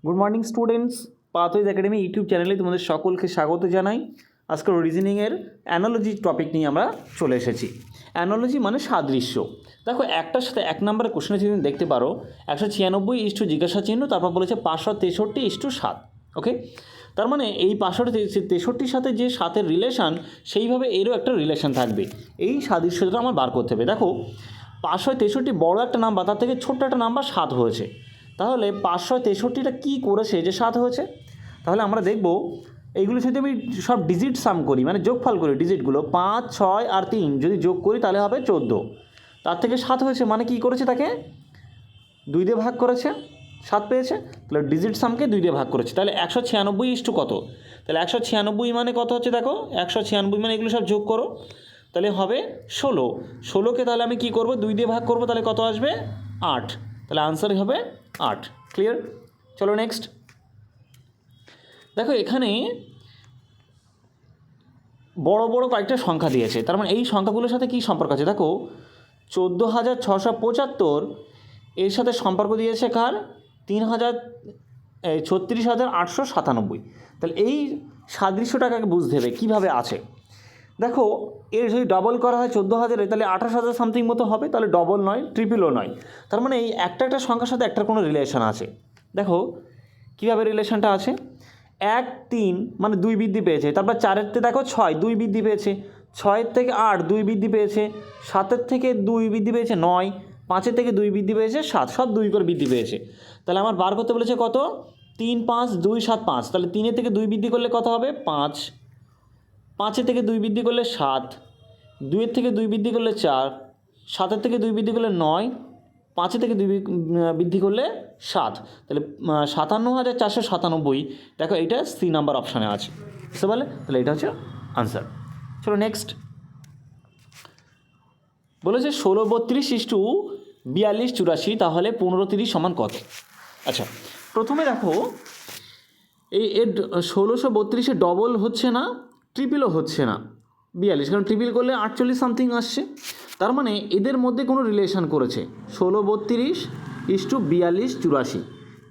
Good morning students, pathways academy YouTube চ্যানেলে তোমাদের সকলকে স্বাগত জানাই। আজকের রিজনিংয়ের অ্যানালজি টপিক নিয়ে আমরা চলে এসেছি। অ্যানালজি মানে সাদৃশ্য। দেখো, একটার সাথে এক নম্বরের কোশ্চেনে যদি দেখতে পারো 196 ইস্টু জিজ্ঞাসা চিহ্ন, তারপর বলেছে 563 ইস্টু 7। ওকে, তার মানে এই 563 সাথে যে 7-এর রিলেশান, সেইভাবে এরও একটা রিলেশান থাকবে। এই সাদৃশ্যটা আমার বার করতে হবে। দেখো, 563 বড় একটা নাম্বার, তার থেকে ছোট্ট একটা নাম্বার 7 হয়েছে। তাহলে 563টা কী করেছে যে 7 হয়েছে? তাহলে আমরা দেখব এইগুলো যদি আমি সব ডিজিট সাম করি, মানে যোগফল করি ডিজিটগুলো, 5, 6 আর 3 যদি যোগ করি তাহলে হবে 14। তার থেকে 7 হয়েছে, মানে কি করেছে? তাকে 2 দিয়ে ভাগ করেছে, 7 পেয়েছে। তাহলে ডিজিট সামকে 2 দিয়ে ভাগ করেছে। তাহলে 196 ইস্টু কত? তাহলে 196 মানে কত হচ্ছে? দেখো, 196 মানে এগুলো সব যোগ করো, তাহলে হবে 16। 16কে তাহলে আমি কি করব? 2 দিয়ে ভাগ করব, তাহলে কত আসবে? 8। তাহলে আনসারই হবে 8। ক্লিয়ার? চলো নেক্সট। দেখো, এখানে বড় বড় কয়েকটা সংখ্যা দিয়েছে, তার মানে এই সংখ্যাগুলোর সাথে কী সম্পর্ক আছে? দেখো, 14,675 এর সাথে সম্পর্ক দিয়েছে কার? 36,897। তাহলে এই সাদৃশ্যটাকে বুঝতে হবে কীভাবে আছে। দেখো, এর যদি ডবল করা হয় 14,000, তাহলে 28,000 সামথিং মতো হবে। তাহলে ডবল নয়, ট্রিপলও নয়। তার মানে এই একটা সংখ্যার সাথে একটার কোনো রিলেশন আছে। দেখো কীভাবে রিলেশনটা আছে। 1, 3 মানে 2 বৃদ্ধি পেয়েছে। তারপর 4-এরতে দেখো 6, 2 বৃদ্ধি পেয়েছে। 6-এর থেকে 8, 2 বৃদ্ধি পেয়েছে। 7-এর থেকে 2 বৃদ্ধি পেয়েছে 9। 5-এর থেকে 2 বৃদ্ধি পেয়েছে 7। সব 2 করে বৃদ্ধি পেয়েছে। তাহলে আমার বার করতে বলেছে কত? 3, 5, 2, 7, 5। তাহলে 3-এর থেকে 2 বৃদ্ধি করলে কত হবে? 5। 5-এর থেকে 2 বৃদ্ধি করলে 7। 2-এর থেকে 2 বৃদ্ধি করলে 4। 7-এর থেকে 2 বৃদ্ধি করলে 9। 5-এর থেকে 2 বৃদ্ধি করলে 7। তাহলে 57,497। দেখো, এইটা সি নাম্বার অপশানে আছে, বুঝতে পারলে? তাহলে এটা হচ্ছে আনসার। চলো নেক্সট। বলেছে 1632 ইস্টু 4284, তাহলে 1530 সমান কত? আচ্ছা, প্রথমে দেখো, এর 1632 ডবল হচ্ছে না, ট্রিপলও হচ্ছে না 42, কারণ ট্রিপল করলে 48 সামথিং আসছে। তার মানে এদের মধ্যে কোনো রিলেশান করেছে। 1632 ইস্টু 4284,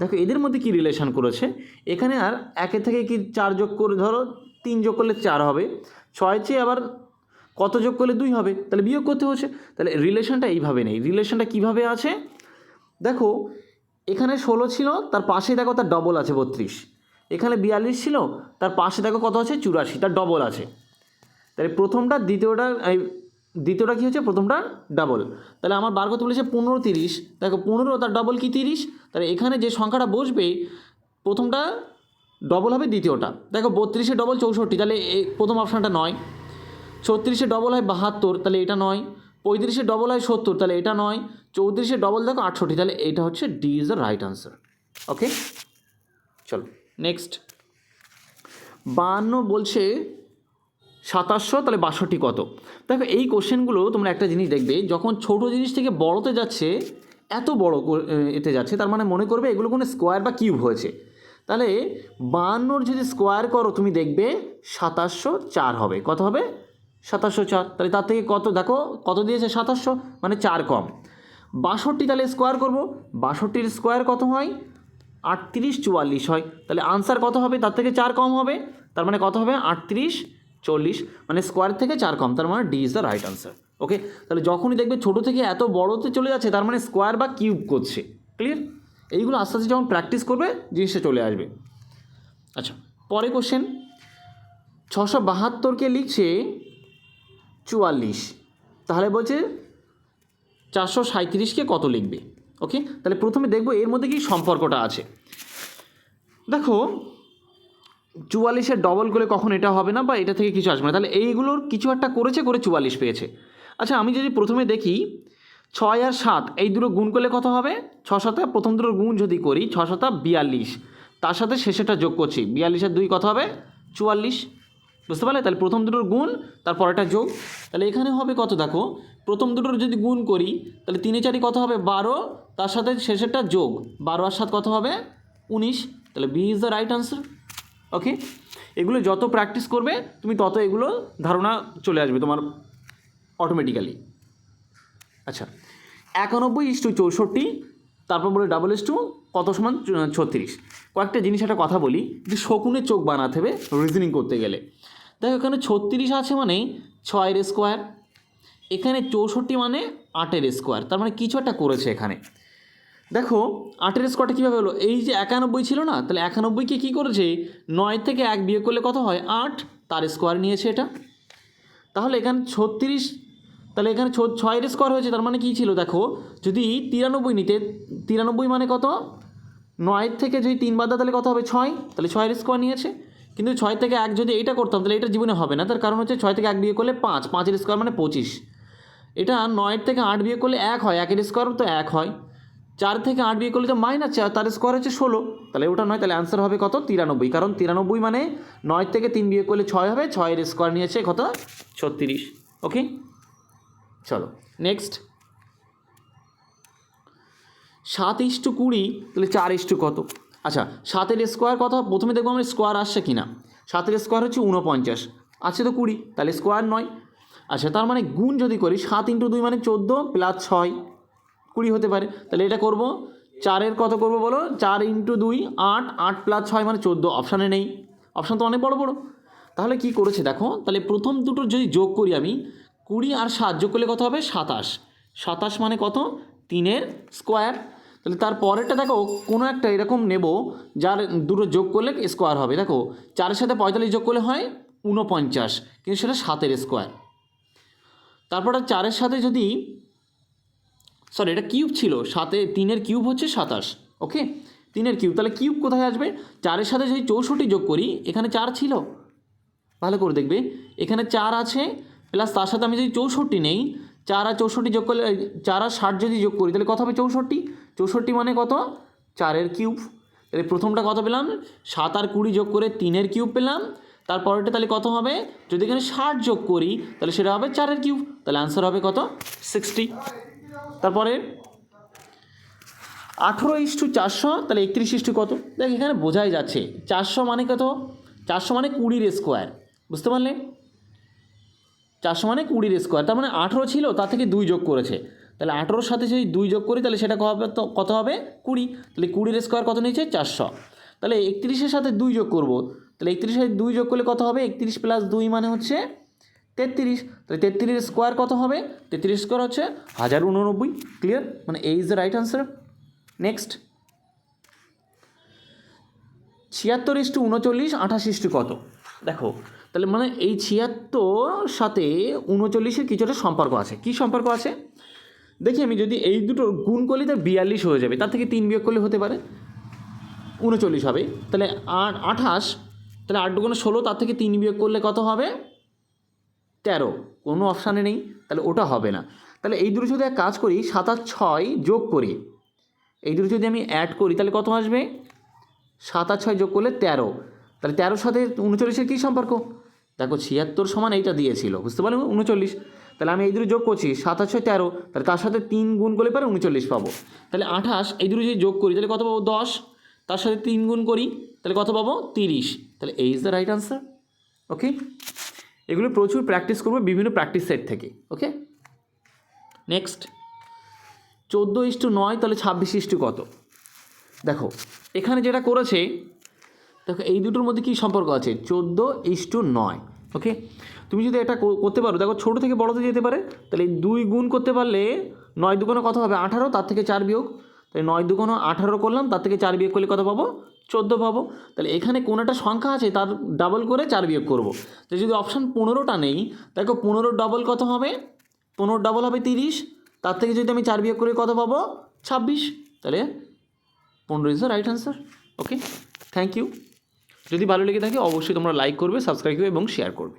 দেখো এদের মধ্যে কি রিলেশান করেছে। এখানে আর একের থেকে কি 4 যোগ করে, ধরো 3 যোগ করলে 4 হবে। 6 চেয়ে আবার কত যোগ করলে 2 হবে, তাহলে বিয়োগ করতে হচ্ছে। তাহলে রিলেশানটা এইভাবে নেই। রিলেশানটা কীভাবে আছে? দেখো, এখানে 16 ছিল, তার পাশে দেখো তার ডবল আছে 32। এখানে 42 ছিল, তার পাশে দেখো কত আছে? 84, তার ডবল আছে। তাহলে প্রথমটা দ্বিতীয়টা কী হচ্ছে? প্রথমটা ডাবল। তাহলে আমার বার করতে বলেছে 1530। দেখো, 15 তার ডবল কি 30। তাহলে এখানে যে সংখ্যাটা বসবে প্রথমটা ডবল হবে দ্বিতীয়টা। দেখো, 32-এর ডবল 64, তাহলে প্রথম অপশানটা নয়। 36-এর ডবল হয় 72, তাহলে এটা নয়। 35-এর ডবল হয় 70, তাহলে এটা নয়। 34-এর ডবল দেখো 68, তাহলে এটা হচ্ছে D is the right answer. Okay, চলো নেক্সট। 52 বলছে 2700, তাহলে 62 কত? দেখো, এই কোশ্চেনগুলো তোমরা একটা জিনিস দেখবে, যখন ছোট জিনিস থেকে বড়তে যাচ্ছে, এত বড় এতে যাচ্ছে, তার মানে মনে করবে এগুলো কোনো স্কোয়ার বা কিউব হয়েছে। তাহলে 52 যদি স্কোয়ার করো তুমি দেখবে 2704 হবে। কত হবে? 2704। তাহলে তার থেকে কত দেখো, কত দিয়েছে? 2700, মানে 4 কম। 62 তাহলে স্কোয়ার করব, 62-র স্কোয়ার কত হয়? 3844 হয়। তাহলে আনসার কত হবে? তার থেকে 4 কম হবে, তার মানে কত হবে? 3840, মানে স্কোয়ার থেকে 4 কম, তার মানে D is the right answer. Okay, তাহলে যখনই দেখবে ছোটো থেকে এত বড়োতে চলে যাচ্ছে, তার মানে স্কোয়ার বা কিউব করছে। ক্লিয়ার? এইগুলো আস্তে আস্তে যখন প্র্যাকটিস করবে জিনিসটা চলে আসবে। আচ্ছা, পরে কোশ্চেন 672কে লিখছে 44, তাহলে বলছে 437কে কত লিখবে? ওকে, তাহলে প্রথমে দেখব এর মধ্যে কি সম্পর্কটা আছে। দেখো, 44-এর ডবল করে কখন এটা হবে না, বা এটা থেকে কিছু আসবে না। তাহলে এইগুলোর কিছু একটা করেছে, করে 44 পেয়েছে। আচ্ছা, আমি যদি প্রথমে দেখি 6 আর 7 এই দুটো গুণ করলে কত হবে? 6 7, প্রথম দুটোর গুণ যদি করি 6 7 42, তার সাথে শেষেটা যোগ করছি, 42-এর 2 কত হবে? 44, বুঝতে পারলে? তাহলে প্রথম দুটোর গুণ, তারপর এটা যোগ। তাহলে এখানে হবে কত? দেখো, প্রথম দুটোর যদি গুণ করি তাহলে 3 4 কত হবে? 12, তার সাথে শেষেরটা যোগ, 12 আর 7 কত হবে? 19। তাহলে B is the right answer. Okay, এগুলো যত প্র্যাকটিস করবে তুমি তত এগুলো ধারণা চলে আসবে তোমার অটোমেটিক্যালি। আচ্ছা, 91 ইস্টু 64, তারপর বলে ডাবল এস টু কত সমান 36। কয়েকটা জিনিস একটা কথা বলি, যে শকুনের চোখ বানাতে হবে রিজনিং করতে গেলে। দেখো এখানে 36 আছে মানে 6 স্কোয়ার, এখানে 64 মানে 8 স্কোয়ার, তার মানে কিছু একটা করেছে এখানে। দেখো 8 স্কোয়ারটা কীভাবে হলো, এই যে 91 ছিল না, তাহলে 91কে কী করেছে 9 থেকে 1 বিয়োগ করলে কত হয় 8, তার স্কোয়ার নিয়েছে এটা। তাহলে এখানে 36, তাহলে এখানে 6 স্কোয়ার হয়েছে, তার মানে কী ছিল দেখো, যদি 93 নিতে, 93 মানে কত, 9 থেকে যদি 3 বাদ দাও তাহলে কত হবে 6, তাহলে 6 স্কোয়ার নিয়েছে। কিন্তু 6 থেকে 1 যদি এইটা করতাম তাহলে এটা জীবনে হবে না, তার কারণ হচ্ছে 6 থেকে 1 বিয়োগ করলে 5, 5 স্কোয়ার মানে 25। এটা 9 থেকে 8 বিয়োগ করলে 1 হয়, 1 স্কোয়ার তো 1 হয়। 4 থেকে 8 বিয়োগ করলে তো -4, তার স্কোয়ার হচ্ছে 16, তাহলে ওটা নয়, তাহলে অ্যান্সার হবে কত 93, কারণ 93 মানে 9 থেকে 3 বিয়োগ করলে 6 হবে, 6 স্কোয়ার নিয়েছে কত 36। ওকে, চলো নেক্সট। 7:20, তাহলে 4 কত। আচ্ছা 7 স্কোয়ার কত, প্রথমে দেখবো আমরা স্কোয়ার আসছে কিনা। 7 স্কোয়ার হচ্ছে 49, আছে তো 20, তাহলে স্কোয়ার নয়। আচ্ছা তার মানে গুণ যদি করি 7 × 2 মানে 14 প্লাস 6 20 হতে পারে, তাহলে এটা করব 4 কত করব বলো, 4 × 2 8, 8 প্লাস 6 মানে 14, অপশানে নেই, অপশান তো অনেক বড় বড়। তাহলে কি করেছে দেখো, তাহলে প্রথম দুটো যদি যোগ করি আমি, 20 আর 7 যোগ করলে কত হবে 27, 27 মানে কত 3 স্কোয়ার। তাহলে তার পরেরটা দেখো কোনো একটা এরকম নেব যার দুটো যোগ করলে স্কোয়ার হবে। দেখো 4-এর সাথে 45 যোগ করলে হয় 49, কিন্তু সেটা 7 স্কোয়ার। তারপরে 4-এর সাথে যদি, সরি এটা কিউব ছিল, 3-এর কিউব হচ্ছে 27, ওকে 3-এর কিউব, তাহলে কিউব কোথায় আসবে, 4-এর সাথে যদি 64 যোগ করি, এখানে 4 ছিল, ভালো করে দেখবে এখানে 4 আছে, প্লাস তার সাথে আমি যদি 64 নেই, 4 আর 64 যোগ করলে, 4 আর 60 যদি যোগ করি তাহলে কত হবে 64, 64 মানে কত 4-এর কিউব। তাহলে প্রথমটা কত পেলাম, 7 আর 20 যোগ করে 3-এর কিউব পেলাম। তারপরেরটা তাহলে কত হবে, যদি এখানে 60 যোগ করি তাহলে সেটা হবে 4-এর কিউব, তাহলে অ্যান্সার হবে কত 60। তারপরে 18:400, তাহলে 31 কত, দেখ এখানে বোঝাই যাচ্ছে 400 মানে কত, 400 মানে 20 স্কোয়ার, বুঝতে পারলে 400 মানে 20 স্কোয়ার, তার মানে 18 ছিল তার থেকে 2 যোগ করেছে, তাহলে 18-র সাথে যদি 2 যোগ করি তাহলে সেটা কত হবে 20, তাহলে 20 স্কোয়ার কত নিয়েছে 400। তাহলে 31-এর সাথে 2 যোগ করব, তাহলে 31-এর সাথে 2 যোগ করলে কত হবে, 31 + 2 মানে হচ্ছে 33, তাহলে 33-এর স্কোয়ার কত হবে, 33 স্কোয়ার হচ্ছে 1089, ক্লিয়ার, মানে A is the right answer. Next 76:39, 28 কত, দেখো তাহলে মানে এই 76 সাথে 39-এর কিছুটা সম্পর্ক আছে, কি সম্পর্ক আছে দেখি আমি, যদি এই দুটোর গুণ করলে তার 42 হয়ে যাবে, তার থেকে 3 বিয়োগ করলে হতে পারে 39 হবে, তাহলে 28, তাহলে 8 × 16, তার থেকে 3 বিয়োগ করলে কত হবে 13, কোনো অপশানে নেই, তাহলে ওটা হবে না। তাহলে এই দুটো যদি এক কাজ করি 7 আর 6 যোগ করি, এই দুটো যদি আমি অ্যাড করি তাহলে কত আসবে, 7 আর 6 যোগ করলে 13, তাহলে 13-র সাথে 39-এর কী সম্পর্ক, দেখো 76 সমান এইটা দিয়েছিল, বুঝতে পারলে 39, তাহলে আমি এই দুটো যোগ করছি 7 আর 6 13, তাহলে তার সাথে 3 গুণ করলে পরে 39 পাবো, তাহলে 28, এই দুটো যদি যোগ করি তাহলে কত পাবো 10, তার সাথে 3 গুণ করি তাহলে কত পাবো 30, তাহলে এই is the right answer. Okay, এগুলো প্রচুর প্র্যাকটিস করবো বিভিন্ন প্র্যাকটিস সেট থেকে। ওকে, নেক্সট 14:9, তাহলে 26 কত, দেখো এখানে যেটা করেছে, দেখো এই দুটোর মধ্যে কী সম্পর্ক আছে 14:9, ওকে তুমি যদি এটা করতে পারো, দেখো ছোটো থেকে বড়োতে যেতে পারে, তাহলে 2 গুণ করতে পারলে 9 2 কত হবে 18, তার থেকে 4 বিয়োগ, তাহলে 9 2 18 করলাম, তার থেকে 4 বিয়োগ করলে কত পাবো 14 পাবো। তাহলে এখানে কোনো একটা সংখ্যা আছে তার ডাবল করে 4 বিয়োগ করবো, তো যদি অপশান 15টা নেই, দেখো 15 ডাবল কত হবে, 15 ডাবল হবে 30, তার থেকে যদি আমি 4 বিয়োগ করি কত পাবো 26, তাহলে 15 is the right answer. Okay, thank you. যদি ভালো লেগে থাকে অবশ্যই তোমরা লাইক করবে, সাবস্ক্রাইব করবে এবং শেয়ার করবে।